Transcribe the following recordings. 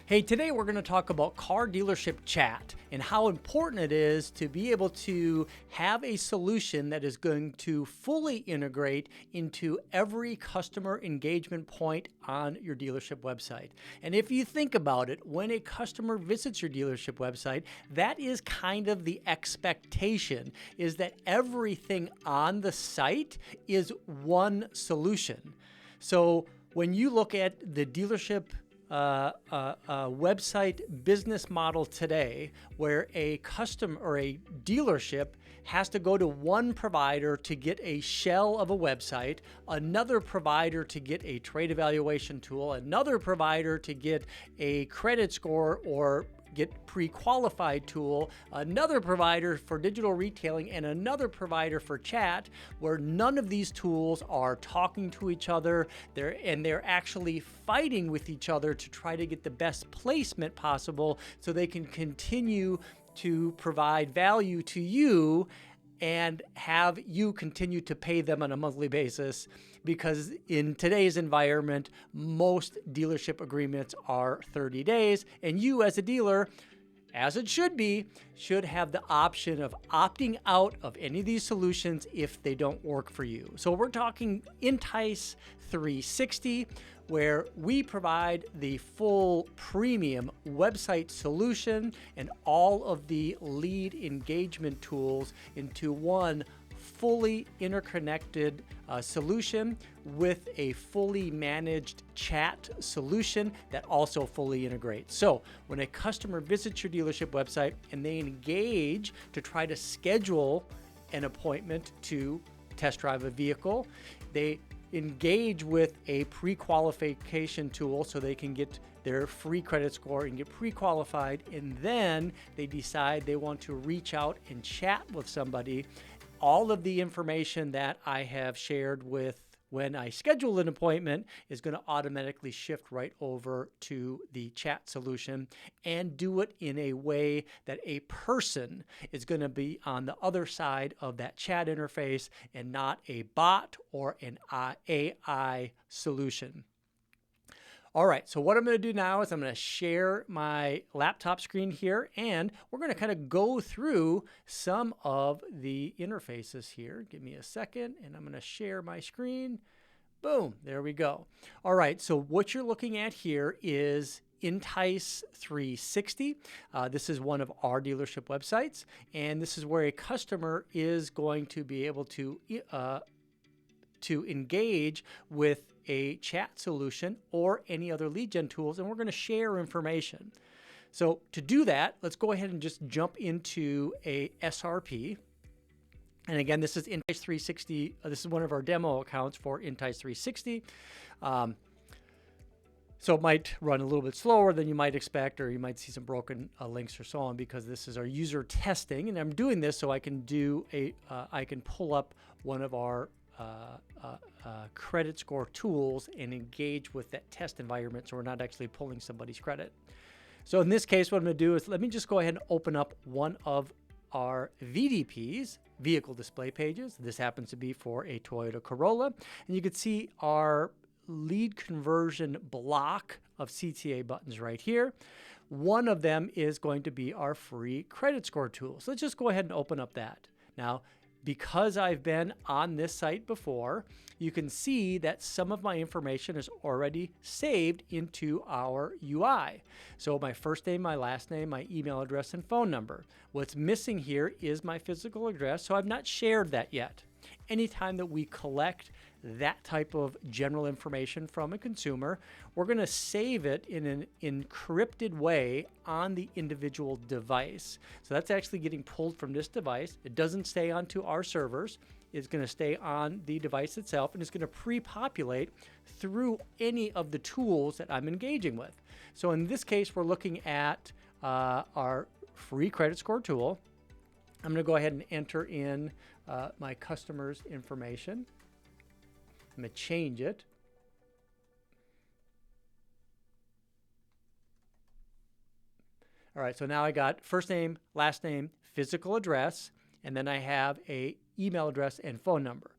Hey, today we're going to talk about car dealership chat and how important it is to be able to have a solution that is going to fully integrate into every customer engagement point on your dealership website. And if you think about it, when a customer visits your dealership website, that is kind of the expectation, is that everything on the site is one solution. So when you look at the dealership website business model today, where a custom or a dealership has to go to one provider to get a shell of a website, another provider to get a trade evaluation tool, another provider to get a credit score or get pre-qualified tool, another provider for digital retailing, and another provider for chat, where none of these tools are talking to each other. They're actually fighting with each other to try to get the best placement possible so they can continue to provide value to you and have you continue to pay them on a monthly basis, because in today's environment, most dealership agreements are 30 days, and you as a dealer, as it should be, should have the option of opting out of any of these solutions if they don't work for you. So we're talking Entice 360, where we provide the full premium website solution and all of the lead engagement tools into one fully interconnected solution with a fully managed chat solution that also fully integrates. So when a customer visits your dealership website and they engage to try to schedule an appointment to test drive a vehicle, they engage with a pre-qualification tool so they can get their free credit score and get pre-qualified, and then they decide they want to reach out and chat with somebody. All of the information that I have shared with when I schedule an appointment is going to automatically shift right over to the chat solution and do it in a way that a person is going to be on the other side of that chat interface and not a bot or an AI solution. All right, so what I'm going to do now is I'm going to share my laptop screen here, and we're going to kind of go through some of the interfaces here. Give me a second, and I'm going to share my screen. Boom, there we go. All right, so what you're looking at here is Entice 360. This is one of our dealership websites, and this is where a customer is going to be able to engage with a chat solution or any other lead gen tools, and we're going to share information. So to do that, let's go ahead and just jump into a SRP. And again, this is Entice 360. This is one of our demo accounts for Entice 360. So it might run a little bit slower than you might expect, or you might see some broken links or so on, because this is our user testing. And I'm doing this so I can do I can pull up one of our credit score tools and engage with that test environment, so we're not actually pulling somebody's credit. So in this case, what I'm going to do is let me just go ahead and open up one of our VDPs, vehicle display pages. This happens to be for a Toyota Corolla, and you can see our lead conversion block of CTA buttons right here. One of them is going to be our free credit score tool. So let's just go ahead and open up that. Now, because I've been on this site before, you can see that some of my information is already saved into our UI. So my first name, my last name, my email address, and phone number. What's missing here is my physical address, so I've not shared that yet. Anytime that we collect that type of general information from a consumer, we're going to save it in an encrypted way on the individual device. So that's actually getting pulled from this device. It doesn't stay onto our servers. It's going to stay on the device itself, and it's going to pre-populate through any of the tools that I'm engaging with. So in this case, we're looking at our free credit score tool. I'm going to go ahead and enter in my customer's information. I'm going to change it. All right, so now I got first name, last name, physical address, and then I have a email address and phone number.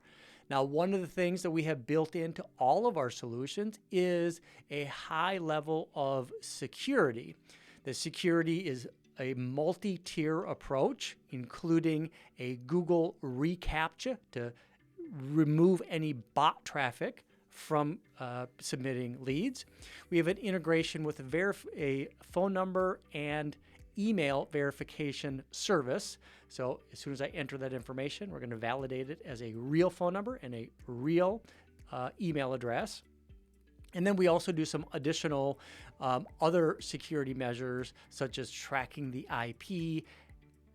Now, one of the things that we have built into all of our solutions is a high level of security. The security is a multi-tier approach, including a Google reCAPTCHA to remove any bot traffic from submitting leads. We have an integration with a phone number and email verification service. So as soon as I enter that information, we're going to validate it as a real phone number and a real email address. And then we also do some additional other security measures, such as tracking the IP,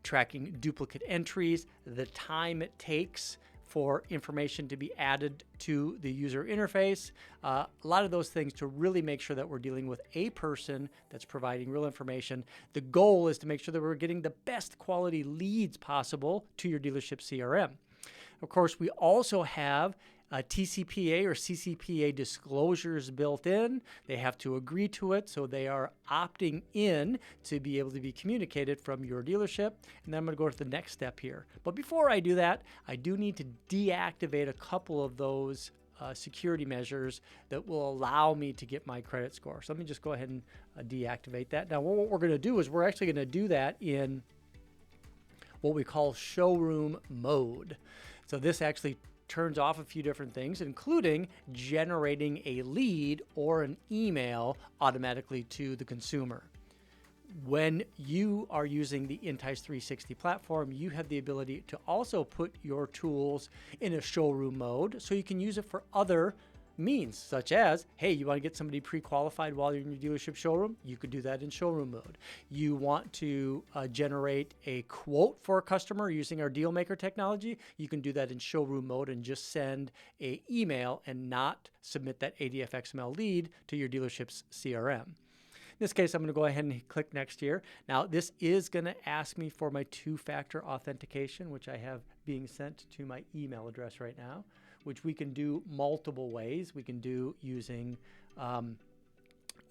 tracking duplicate entries, the time it takes for information to be added to the user interface. A lot of those things to really make sure that we're dealing with a person that's providing real information. The goal is to make sure that we're getting the best quality leads possible to your dealership CRM. Of course, we also have TCPA or CCPA disclosures built in. They have to agree to it, so they are opting in to be able to be communicated from your dealership. And then I'm going to go to the next step here. But before I do that, I do need to deactivate a couple of those security measures that will allow me to get my credit score. So let me just go ahead and deactivate that. Now, what we're going to do is we're actually going to do that in what we call showroom mode. So this actually turns off a few different things, including generating a lead or an email automatically to the consumer. When you are using the Entice 360 platform, you have the ability to also put your tools in a showroom mode so you can use it for other means, such as, hey, you want to get somebody pre-qualified while you're in your dealership showroom? You could do that in showroom mode. You want to generate a quote for a customer using our deal maker technology? You can do that in showroom mode and just send an email and not submit that ADF XML lead to your dealership's CRM. In this case, I'm going to go ahead and click next here. Now, this is going to ask me for my two-factor authentication, which I have being sent to my email address right now, which we can do multiple ways. We can do using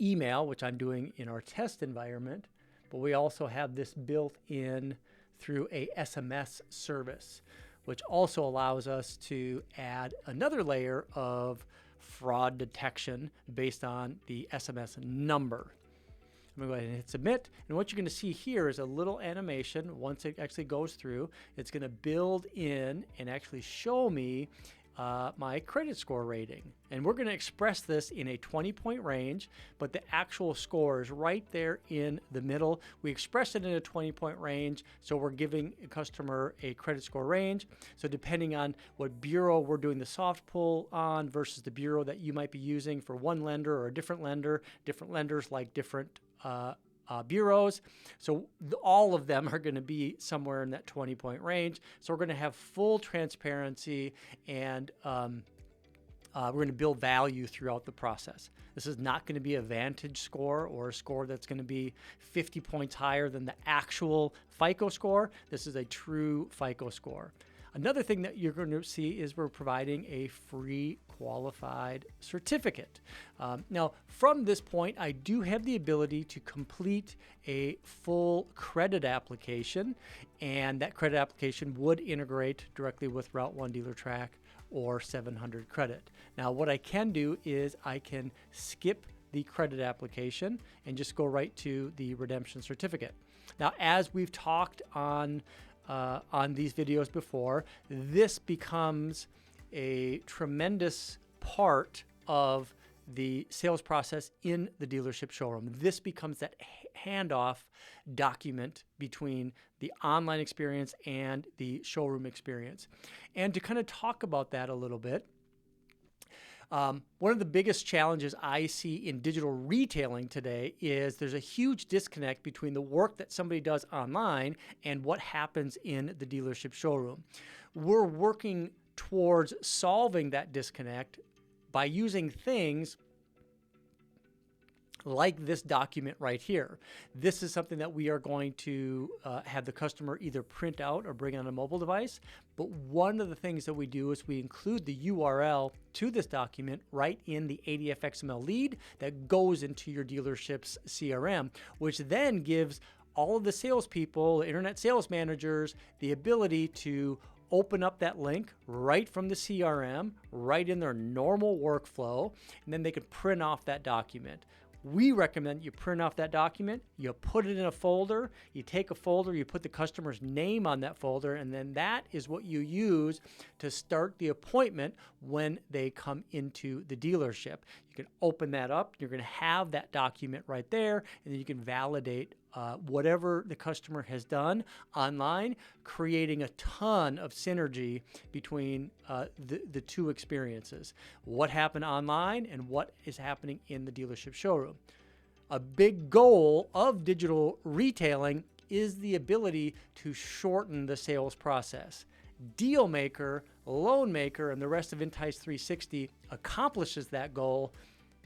email, which I'm doing in our test environment, but we also have this built in through a SMS service, which also allows us to add another layer of fraud detection based on the SMS number. I'm going to go ahead and hit submit. And what you're going to see here is a little animation. Once it actually goes through, it's going to build in and actually show me my credit score rating. And we're going to express this in a 20-point range, but the actual score is right there in the middle. We express it in a 20-point range, so we're giving a customer a credit score range. So depending on what bureau we're doing the soft pull on versus the bureau that you might be using for one lender or a different lenders like different bureaus. So all of them are going to be somewhere in that 20-point range. So we're going to have full transparency and we're going to build value throughout the process. This is not going to be a Vantage score or a score that's going to be 50 points higher than the actual FICO score. This is a true FICO score. Another thing that you're going to see is we're providing a free qualified certificate. Now, from this point, I do have the ability to complete a full credit application, and that credit application would integrate directly with Route 1 Dealer Track or 700 Credit. Now, what I can do is I can skip the credit application and just go right to the redemption certificate. Now, as we've talked on these videos before, this becomes a tremendous part of the sales process in the dealership showroom. This becomes that handoff document between the online experience and the showroom experience. And to kind of talk about that a little bit, one of the biggest challenges I see in digital retailing today is there's a huge disconnect between the work that somebody does online and what happens in the dealership showroom. We're working towards solving that disconnect by using things like this document right here. This is something that we are going to have the customer either print out or bring on a mobile device. But one of the things that we do is we include the URL to this document right in the ADF XML lead that goes into your dealership's CRM, which then gives all of the salespeople, the internet sales managers, the ability to open up that link right from the CRM, right in their normal workflow, and then they can print off that document. We recommend you print off that document, you put it in a folder, you take a folder, you put the customer's name on that folder, and then that is what you use to start the appointment when they come into the dealership. You can open that up, you're going to have that document right there, and then you can validate whatever the customer has done online, creating a ton of synergy between the two experiences. What happened online and what is happening in the dealership showroom. A big goal of digital retailing is the ability to shorten the sales process. Dealmaker, LoanMaker, and the rest of Entice 360 accomplishes that goal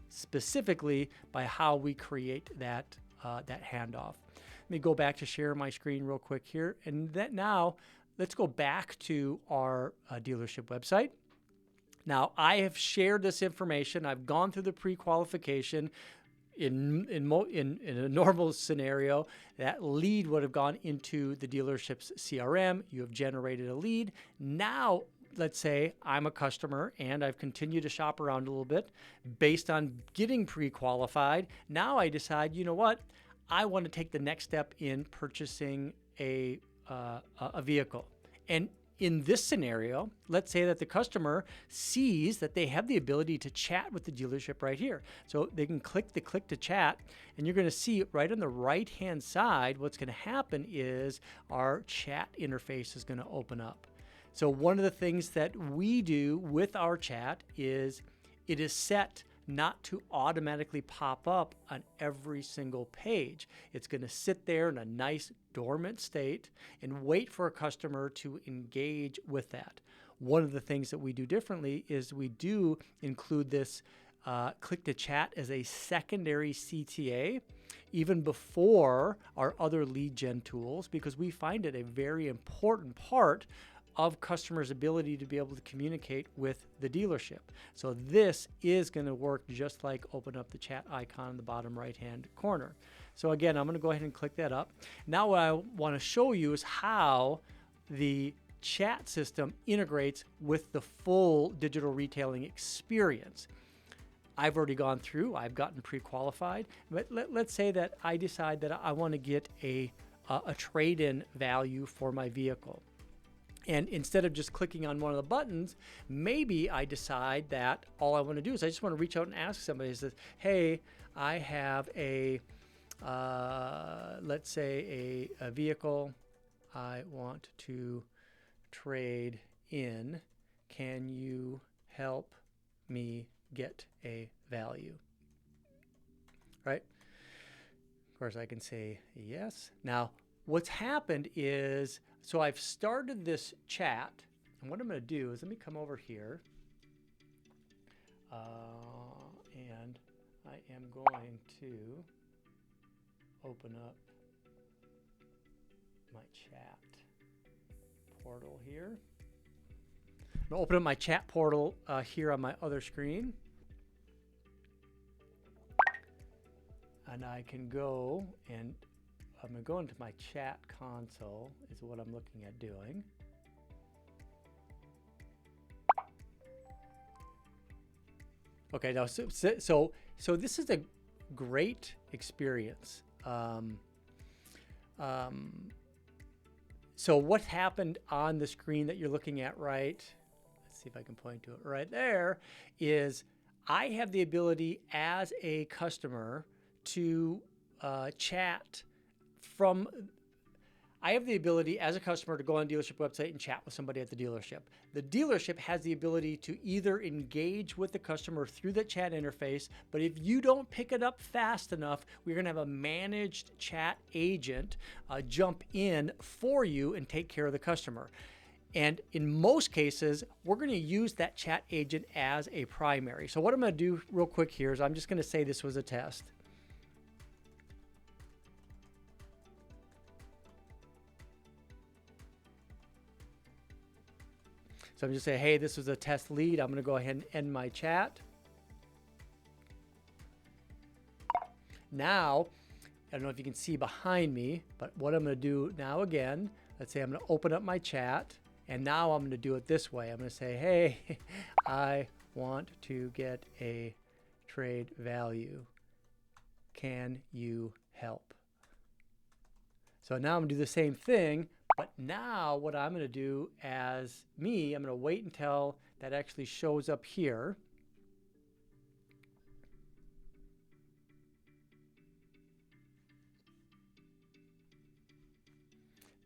specifically by how we create that handoff. Let me go back to share my screen real quick here. And that now, let's go back to our dealership website. Now, I have shared this information. I've gone through the pre-qualification. In a normal scenario, that lead would have gone into the dealership's CRM. You have generated a lead. Now, let's say I'm a customer and I've continued to shop around a little bit based on getting pre-qualified. Now I decide, you know what? I want to take the next step in purchasing a vehicle. And in this scenario, let's say that the customer sees that they have the ability to chat with the dealership right here. So they can click to chat, and you're going to see right on the right-hand side, what's going to happen is our chat interface is going to open up. So one of the things that we do with our chat is it is set not to automatically pop up on every single page. It's going to sit there in a nice dormant state and wait for a customer to engage with that. One of the things that we do differently is we do include this click to chat as a secondary CTA even before our other lead gen tools, because we find it a very important part of customers' ability to be able to communicate with the dealership. So this is going to work just like open up the chat icon in the bottom right-hand corner. So again, I'm going to go ahead and click that up. Now what I want to show you is how the chat system integrates with the full digital retailing experience. I've already gone through, I've gotten pre-qualified, but let's say that I decide that I want to get a trade-in value for my vehicle. And instead of just clicking on one of the buttons, maybe I decide that all I want to do is I just want to reach out and ask somebody, says, hey, I have let's say a vehicle I want to trade in. Can you help me get a value? Right? Of course, I can say yes. Now, what's happened is, so I've started this chat, and what I'm going to do is let me come over here, and I am going to open up my chat portal here. I'm going to open up my chat portal here on my other screen. And I can go and I'm going to go into my chat console is what I'm looking at doing. Okay, now so this is a great experience. So what happened on the screen that you're looking at, right? Let's see if I can point to it right there, is I have the ability as a customer to chat from, I have the ability as a customer to go on the dealership website and chat with somebody at the dealership. The dealership has the ability to either engage with the customer through that chat interface, but if you don't pick it up fast enough, we're going to have a managed chat agent jump in for you and take care of the customer. And in most cases, we're going to use that chat agent as a primary. So what I'm going to do real quick here is I'm just going to say this was a test. So I'm just saying, hey, this was a test lead. I'm going to go ahead and end my chat. Now, I don't know if you can see behind me, but what I'm going to do now again, let's say I'm going to open up my chat. And now I'm going to do it this way. I'm going to say, hey, I want to get a trade value. Can you help? So now I'm going to do the same thing, but now what I'm going to do as me, I'm going to wait until that actually shows up here.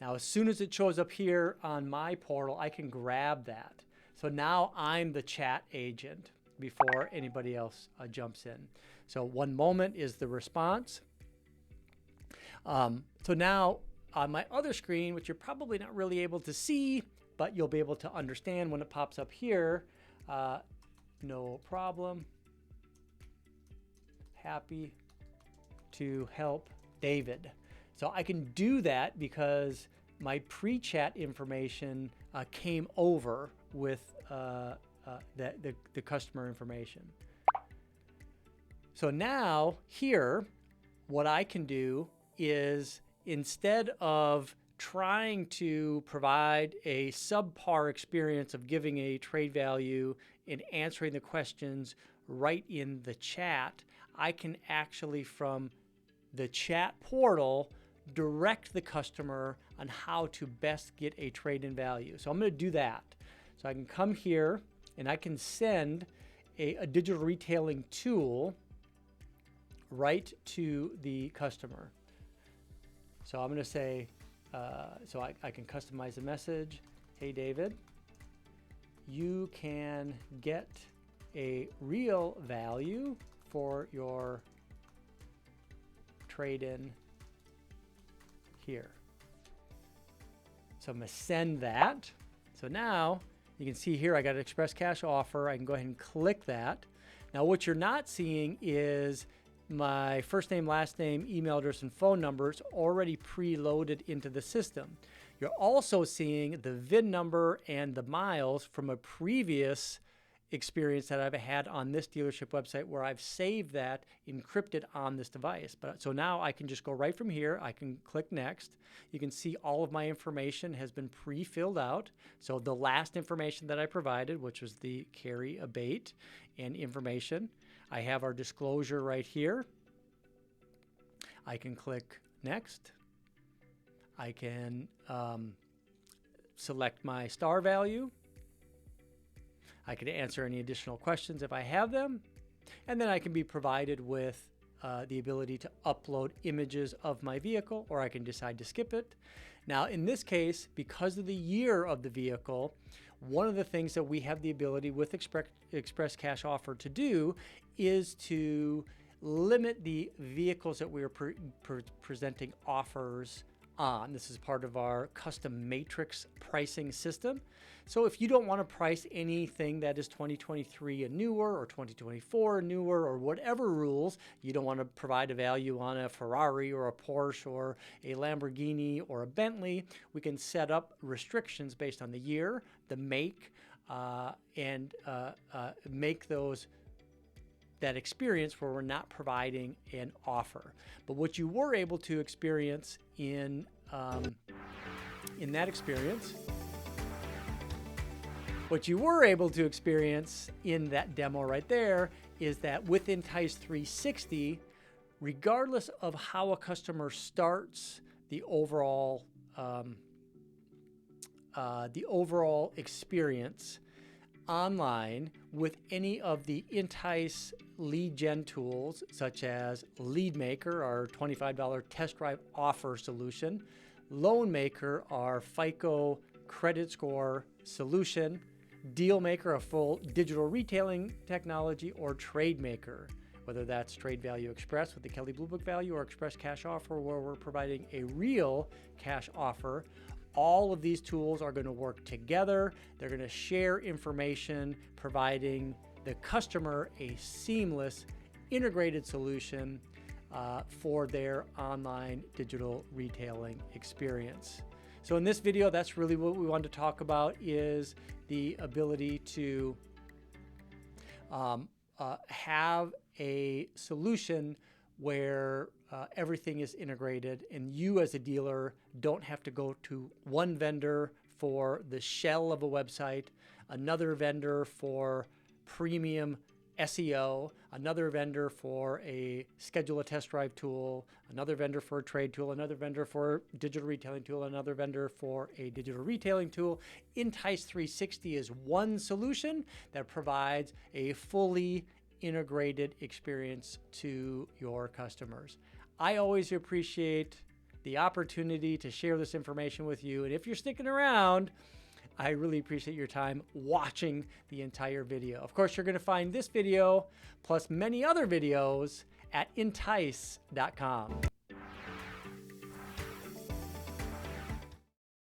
Now, as soon as it shows up here on my portal, I can grab that. So now I'm the chat agent before anybody else jumps in. So one moment is the response. So now on my other screen, which you're probably not really able to see, but you'll be able to understand when it pops up here, no problem. Happy to help David. So I can do that because my pre-chat information came over with the customer information. So now here, what I can do is, instead of trying to provide a subpar experience of giving a trade value and answering the questions right in the chat, I can actually, from the chat portal, direct the customer on how to best get a trade-in value. So I'm going to do that. So I can come here and I can send a digital retailing tool right to the customer. So I'm going to say, so I can customize the message. Hey, David, you can get a real value for your trade-in here. So I'm going to send that. So now you can see here I got an express cash offer. I can go ahead and click that. Now what you're not seeing is my first name, last name, email address, and phone numbers already preloaded into the system. You're also seeing the VIN number and the miles from a previous experience that I've had on this dealership website, where I've saved that encrypted on this device. But so now I can just go right from here. I can click next. You can see all of my information has been pre-filled out. So the last information that I provided, which was the carry abate and information, I have our disclosure right here. I can click next. I can select my star value. I can answer any additional questions if I have them. And then I can be provided with the ability to upload images of my vehicle, or I can decide to skip it. Now, in this case, because of the year of the vehicle, one of the things that we have the ability with Express Cash Offer to do is to limit the vehicles that we are presenting offers on. This is part of our custom matrix pricing system. So if you don't want to price anything that is 2023 and newer, or 2024 and newer, or whatever rules, you don't want to provide a value on a Ferrari or a Porsche or a Lamborghini or a Bentley, we can set up restrictions based on the year, the make, and make that experience where we're not providing an offer. But what you were able to experience in that experience, what you were able to experience in that demo right there, is that with Entice 360, regardless of how a customer starts the overall experience online with any of the Entice lead gen tools, such as Lead Maker, our $25 test drive offer solution, Loan Maker, our FICO credit score solution, Deal Maker, a full digital retailing technology, or Trade Maker, whether that's Trade Value Express with the Kelley Blue Book value, or Express Cash Offer, where we're providing a real cash offer. All of these tools are going to work together. They're going to share information, providing the customer a seamless, integrated solution for their online digital retailing experience. So in this video, that's really what we wanted to talk about, is the ability to have a solution where everything is integrated, and you as a dealer don't have to go to one vendor for the shell of a website, another vendor for premium SEO, another vendor for a schedule a test drive tool, another vendor for a trade tool, another vendor for a digital retailing tool, another vendor for a digital retailing tool. Entice 360 is one solution that provides a fully integrated experience to your customers. I always appreciate the opportunity to share this information with you. And if you're sticking around, I really appreciate your time watching the entire video. Of course, you're going to find this video plus many other videos at entice.com.